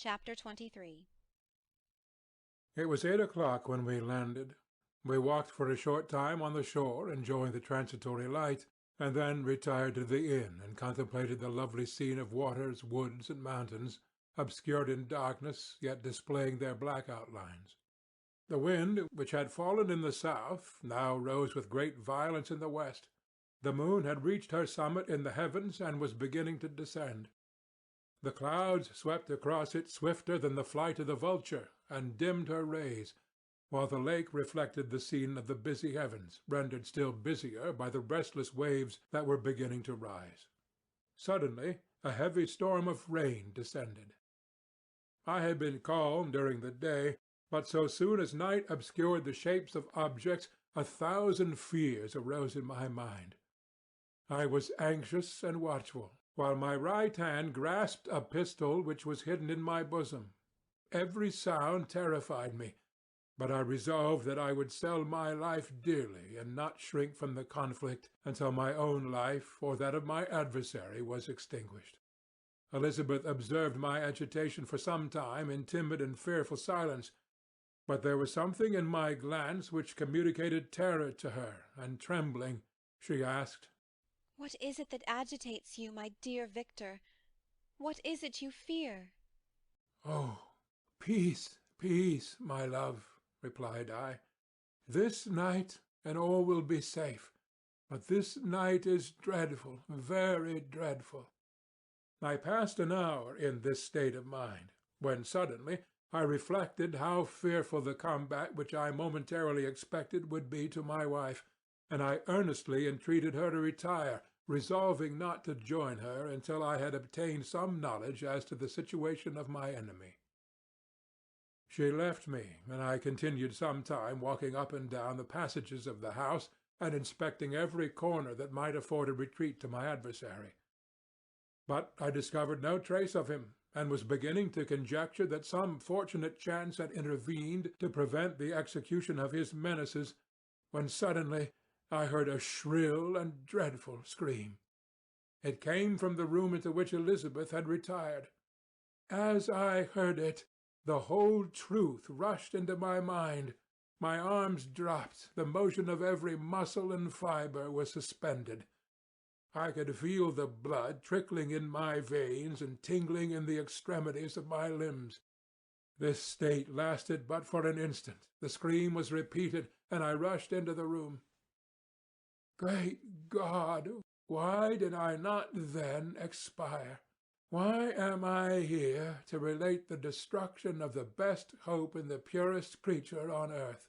Chapter 23. It was 8 o'clock when we landed. We walked for a short time on the shore, enjoying the transitory light, and then retired to the inn and contemplated the lovely scene of waters, woods, and mountains, obscured in darkness, yet displaying their black outlines. The wind, which had fallen in the south, now rose with great violence in the west. The moon had reached her summit in the heavens and was beginning to descend. The clouds swept across it swifter than the flight of the vulture, and dimmed her rays, while the lake reflected the scene of the busy heavens, rendered still busier by the restless waves that were beginning to rise. Suddenly a heavy storm of rain descended. I had been calm during the day, but so soon as night obscured the shapes of objects, 1,000 fears arose in my mind. I was anxious and watchful, while my right hand grasped a pistol which was hidden in my bosom. Every sound terrified me, but I resolved that I would sell my life dearly and not shrink from the conflict until my own life or that of my adversary was extinguished. Elizabeth observed my agitation for some time in timid and fearful silence, but there was something in my glance which communicated terror to her, and trembling, she asked, "What is it that agitates you, my dear Victor? What is it you fear?" "Oh, peace, peace, my love," replied I. "This night, and all will be safe. But this night is dreadful, very dreadful." I passed an hour in this state of mind, when suddenly I reflected how fearful the combat which I momentarily expected would be to my wife, and I earnestly entreated her to retire, resolving not to join her until I had obtained some knowledge as to the situation of my enemy. She left me, and I continued some time walking up and down the passages of the house, and inspecting every corner that might afford a retreat to my adversary. But I discovered no trace of him, and was beginning to conjecture that some fortunate chance had intervened to prevent the execution of his menaces, when suddenly I heard a shrill and dreadful scream. It came from the room into which Elizabeth had retired. As I heard it, the whole truth rushed into my mind. My arms dropped, the motion of every muscle and fibre was suspended. I could feel the blood trickling in my veins and tingling in the extremities of my limbs. This state lasted but for an instant. The scream was repeated, and I rushed into the room. Great God! Why did I not then expire? Why am I here to relate the destruction of the best hope in the purest creature on earth?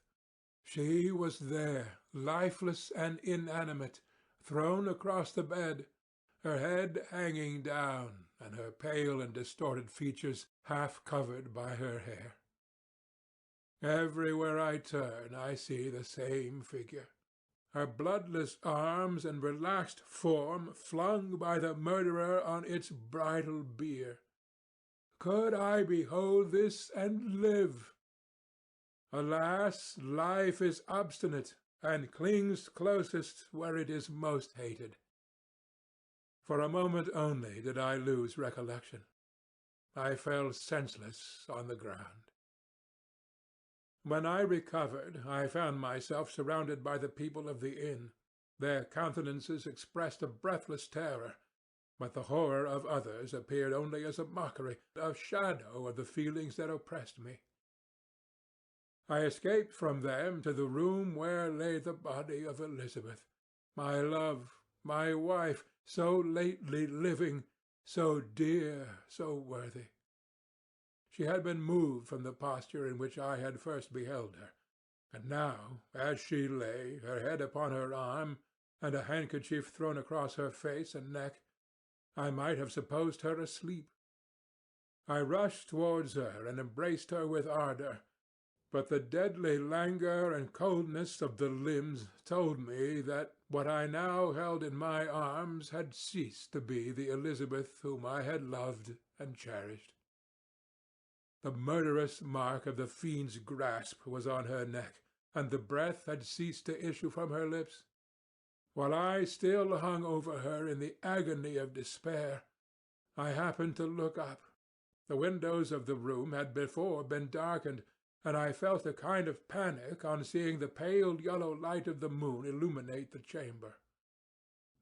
She was there, lifeless and inanimate, thrown across the bed, her head hanging down, and her pale and distorted features half covered by her hair. Everywhere I turn I see the same figure. Her bloodless arms and relaxed form flung by the murderer on its bridal bier. Could I behold this and live? Alas, life is obstinate, and clings closest where it is most hated. For a moment only did I lose recollection. I fell senseless on the ground. When I recovered, I found myself surrounded by the people of the inn. Their countenances expressed a breathless terror, but the horror of others appeared only as a mockery, a shadow of the feelings that oppressed me. I escaped from them to the room where lay the body of Elizabeth, my love, my wife, so lately living, so dear, so worthy. She had been moved from the posture in which I had first beheld her, and now, as she lay, her head upon her arm, and a handkerchief thrown across her face and neck, I might have supposed her asleep. I rushed towards her and embraced her with ardour, but the deadly languor and coldness of the limbs told me that what I now held in my arms had ceased to be the Elizabeth whom I had loved and cherished. The murderous mark of the fiend's grasp was on her neck, and the breath had ceased to issue from her lips. While I still hung over her in the agony of despair, I happened to look up. The windows of the room had before been darkened, and I felt a kind of panic on seeing the pale yellow light of the moon illuminate the chamber.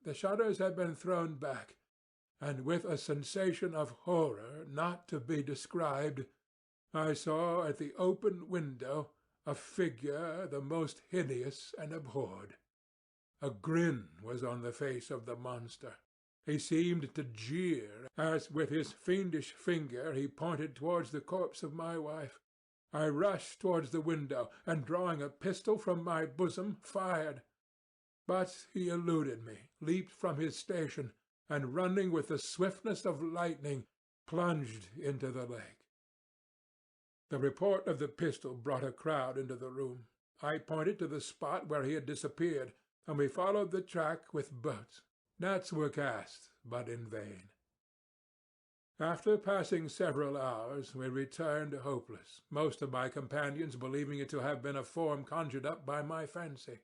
The shutters had been thrown back, and with a sensation of horror not to be described, I saw at the open window a figure the most hideous and abhorred. A grin was on the face of the monster. He seemed to jeer, as with his fiendish finger he pointed towards the corpse of my wife. I rushed towards the window, and drawing a pistol from my bosom, fired. But he eluded me, leaped from his station, and running with the swiftness of lightning, plunged into the lake. The report of the pistol brought a crowd into the room. I pointed to the spot where he had disappeared, and we followed the track with boats. Nets were cast, but in vain. After passing several hours, we returned hopeless, most of my companions believing it to have been a form conjured up by my fancy.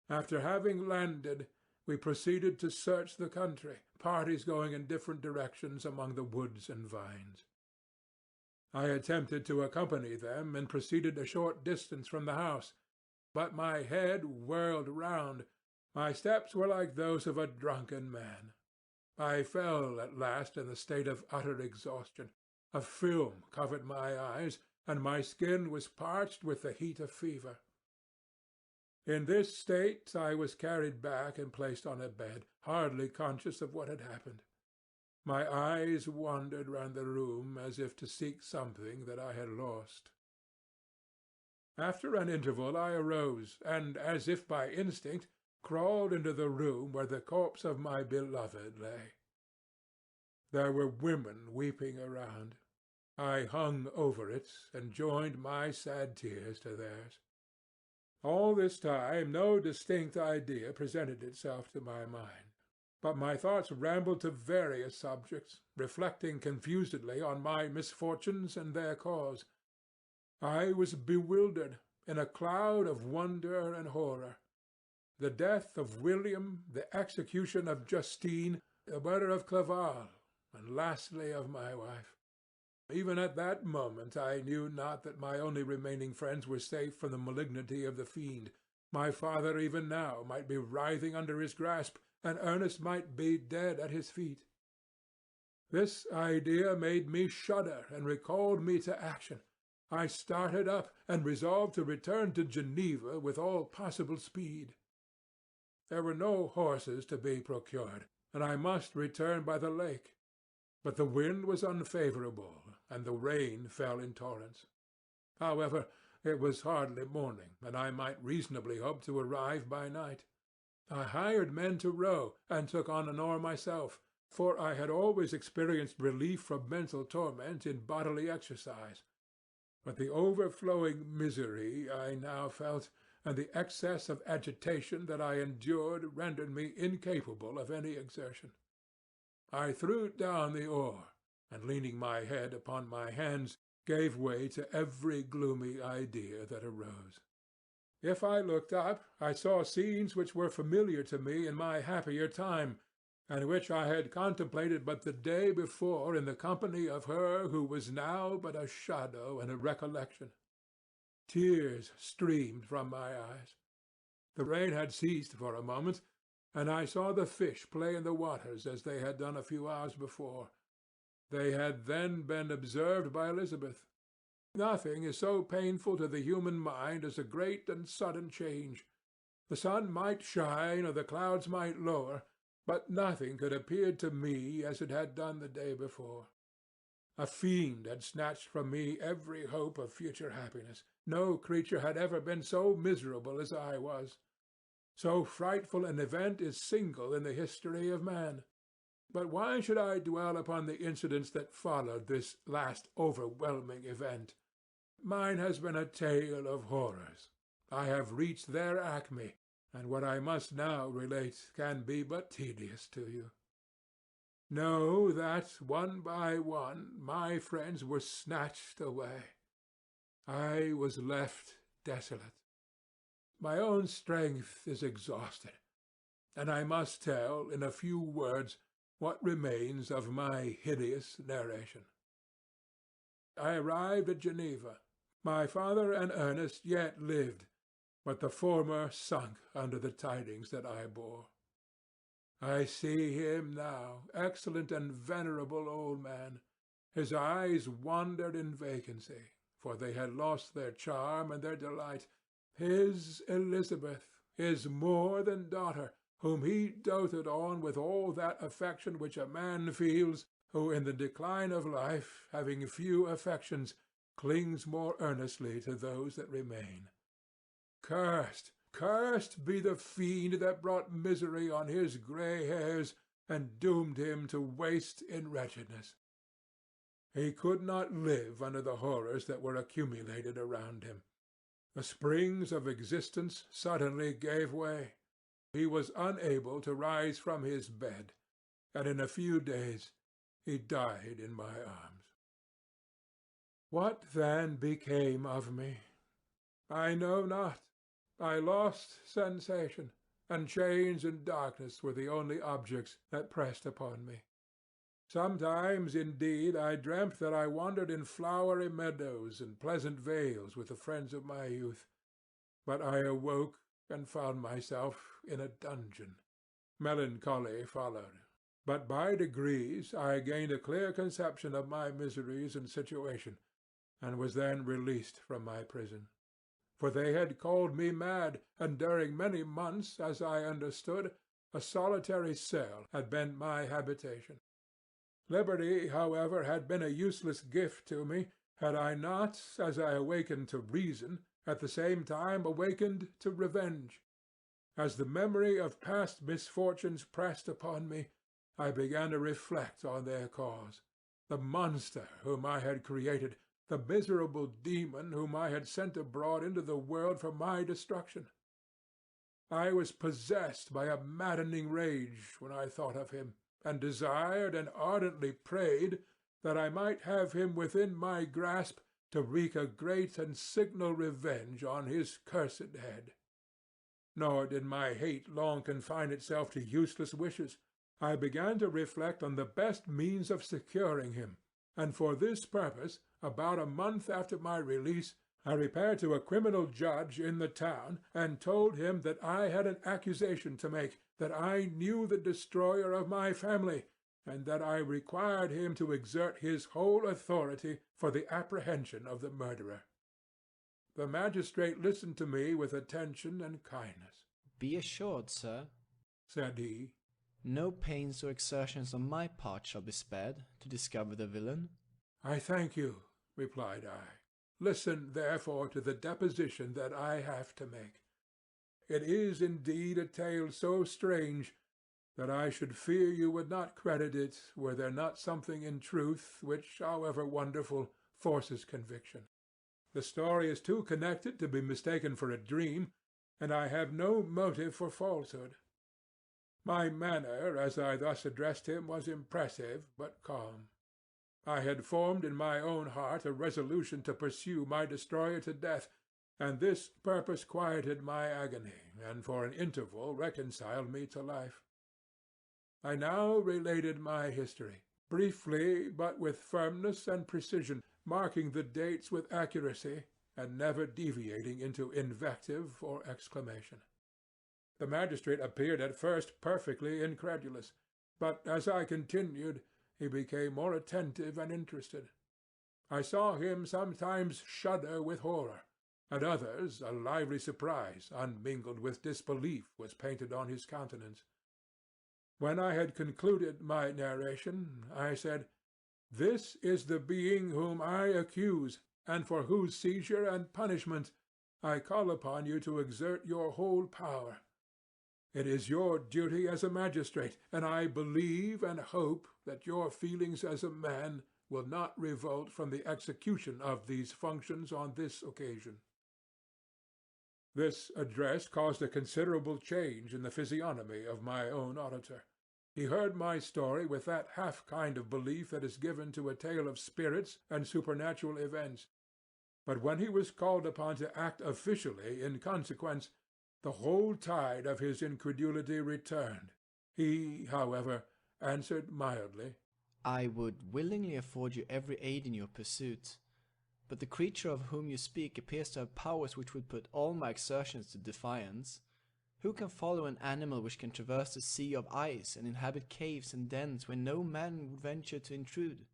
After having landed, we proceeded to search the country, parties going in different directions among the woods and vines. I attempted to accompany them, and proceeded a short distance from the house, but my head whirled round. My steps were like those of a drunken man. I fell at last in a state of utter exhaustion. A film covered my eyes, and my skin was parched with the heat of fever. In this state I was carried back and placed on a bed, hardly conscious of what had happened. My eyes wandered round the room as if to seek something that I had lost. After an interval I arose, and, as if by instinct, crawled into the room where the corpse of my beloved lay. There were women weeping around. I hung over it, and joined my sad tears to theirs. All this time no distinct idea presented itself to my mind, but my thoughts rambled to various subjects, reflecting confusedly on my misfortunes and their cause. I was bewildered, in a cloud of wonder and horror. The death of William, the execution of Justine, the murder of Clerval, and lastly of my wife. Even at that moment I knew not that my only remaining friends were safe from the malignity of the fiend. My father even now might be writhing under his grasp, and Ernest might be dead at his feet. This idea made me shudder and recalled me to action. I started up, and resolved to return to Geneva with all possible speed. There were no horses to be procured, and I must return by the lake. But the wind was unfavorable, and the rain fell in torrents. However, it was hardly morning, and I might reasonably hope to arrive by night. I hired men to row, and took on an oar myself, for I had always experienced relief from mental torment in bodily exercise. But the overflowing misery I now felt, and the excess of agitation that I endured, rendered me incapable of any exertion. I threw down the oar, and leaning my head upon my hands, gave way to every gloomy idea that arose. If I looked up, I saw scenes which were familiar to me in my happier time, and which I had contemplated but the day before in the company of her who was now but a shadow and a recollection. Tears streamed from my eyes. The rain had ceased for a moment, and I saw the fish play in the waters as they had done a few hours before. They had then been observed by Elizabeth. Nothing is so painful to the human mind as a great and sudden change. The sun might shine or the clouds might lower, but nothing could appear to me as it had done the day before. A fiend had snatched from me every hope of future happiness. No creature had ever been so miserable as I was. So frightful an event is single in the history of man. But why should I dwell upon the incidents that followed this last overwhelming event? Mine has been a tale of horrors. I have reached their acme, and what I must now relate can be but tedious to you. Know that, one by one, my friends were snatched away. I was left desolate. My own strength is exhausted, and I must tell, in a few words, what remains of my hideous narration. I arrived at Geneva. My father and Ernest yet lived, but the former sunk under the tidings that I bore. I see him now, excellent and venerable old man. His eyes wandered in vacancy, for they had lost their charm and their delight. His Elizabeth, his more than daughter, whom he doted on with all that affection which a man feels who in the decline of life, having few affections, clings more earnestly to those that remain. Cursed, cursed be the fiend that brought misery on his grey hairs and doomed him to waste in wretchedness. He could not live under the horrors that were accumulated around him. The springs of existence suddenly gave way. He was unable to rise from his bed, and in a few days he died in my arms. What then became of me? I know not. I lost sensation, and chains and darkness were the only objects that pressed upon me. Sometimes, indeed, I dreamt that I wandered in flowery meadows and pleasant vales with the friends of my youth, but I awoke and found myself in a dungeon. Melancholy followed, but by degrees I gained a clear conception of my miseries and situation, and was then released from my prison. For they had called me mad, and during many months, as I understood, a solitary cell had been my habitation. Liberty, however, had been a useless gift to me, had I not, as I awakened to reason, at the same time awakened to revenge. As the memory of past misfortunes pressed upon me, I began to reflect on their cause. The monster whom I had created, the miserable demon whom I had sent abroad into the world for my destruction. I was possessed by a maddening rage when I thought of him, and desired and ardently prayed that I might have him within my grasp to wreak a great and signal revenge on his cursed head. Nor did my hate long confine itself to useless wishes. I began to reflect on the best means of securing him, and for this purpose, about a month after my release, I repaired to a criminal judge in the town, and told him that I had an accusation to make, that I knew the destroyer of my family, and that I required him to exert his whole authority for the apprehension of the murderer. The magistrate listened to me with attention and kindness. "Be assured, sir," said he, "no pains or exertions on my part shall be spared to discover the villain." "I thank you," replied I. "Listen, therefore, to the deposition that I have to make. It is indeed a tale so strange that I should fear you would not credit it were there not something in truth which, however wonderful, forces conviction. The story is too connected to be mistaken for a dream, and I have no motive for falsehood. My manner, as I thus addressed him, was impressive but calm. I had formed in my own heart a resolution to pursue my destroyer to death, and this purpose quieted my agony, and for an interval reconciled me to life. I now related my history, briefly but with firmness and precision, marking the dates with accuracy, and never deviating into invective or exclamation. The magistrate appeared at first perfectly incredulous, but as I continued, he became more attentive and interested. I saw him sometimes shudder with horror. At others a lively surprise, unmingled with disbelief, was painted on his countenance. When I had concluded my narration, I said, "This is the being whom I accuse, and for whose seizure and punishment I call upon you to exert your whole power. It is your duty as a magistrate, and I believe and hope that your feelings as a man will not revolt from the execution of these functions on this occasion." This address caused a considerable change in the physiognomy of my own auditor. He heard my story with that half kind of belief that is given to a tale of spirits and supernatural events. But when he was called upon to act officially in consequence, the whole tide of his incredulity returned. He, however, answered mildly, I would willingly afford you every aid in your pursuit, but the creature of whom you speak appears to have powers which would put all my exertions to defiance. Who can follow an animal which can traverse the sea of ice and inhabit caves and dens where no man would venture to intrude?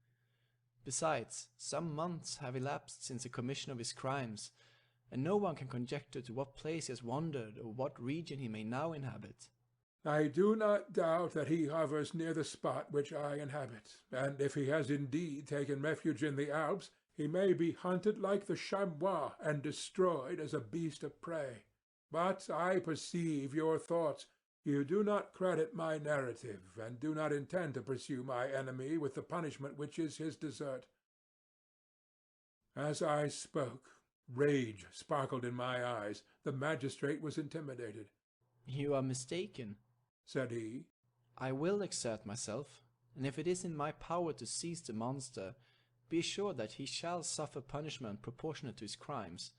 Besides, some months have elapsed since the commission of his crimes, and no one can conjecture to what place he has wandered or what region he may now inhabit. I do not doubt that he hovers near the spot which I inhabit, and if he has indeed taken refuge in the Alps, he may be hunted like the chamois and destroyed as a beast of prey. But I perceive your thoughts. You do not credit my narrative, and do not intend to pursue my enemy with the punishment which is his desert. As I spoke, rage sparkled in my eyes. The magistrate was intimidated. You are mistaken, said he. I will exert myself, and if it is in my power to seize the monster, be assured that he shall suffer punishment proportionate to his crimes.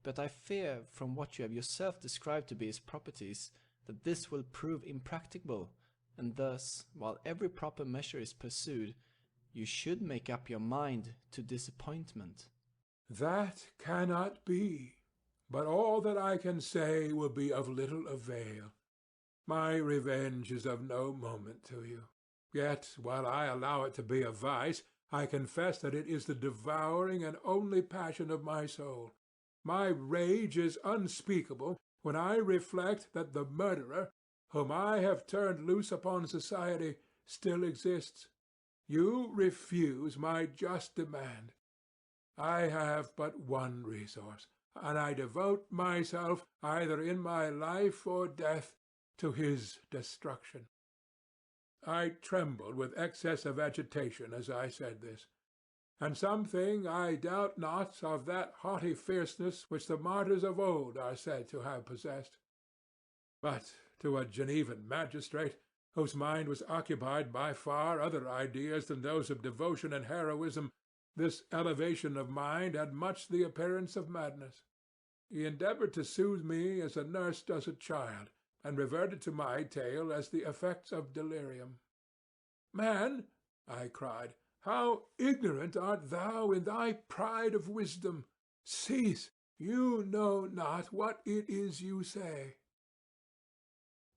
But I fear, from what you have yourself described to be his properties, that this will prove impracticable, and thus, while every proper measure is pursued, you should make up your mind to disappointment. That cannot be, but all that I can say will be of little avail. My revenge is of no moment to you. Yet, while I allow it to be a vice, I confess that it is the devouring and only passion of my soul. My rage is unspeakable when I reflect that the murderer, whom I have turned loose upon society, still exists. You refuse my just demand. I have but one resource, and I devote myself, either in my life or death, to his destruction. I trembled with excess of agitation as I said this, and something, I doubt not, of that haughty fierceness which the martyrs of old are said to have possessed. But to a Genevan magistrate, whose mind was occupied by far other ideas than those of devotion and heroism, this elevation of mind had much the appearance of madness. He endeavored to soothe me as a nurse does a child, and reverted to my tale as the effects of delirium. "Man," I cried, "how ignorant art thou in thy pride of wisdom! Cease, you know not what it is you say."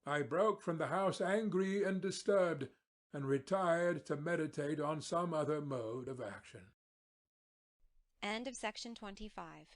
I broke from the house angry and disturbed, and retired to meditate on some other mode of action. End of section 25.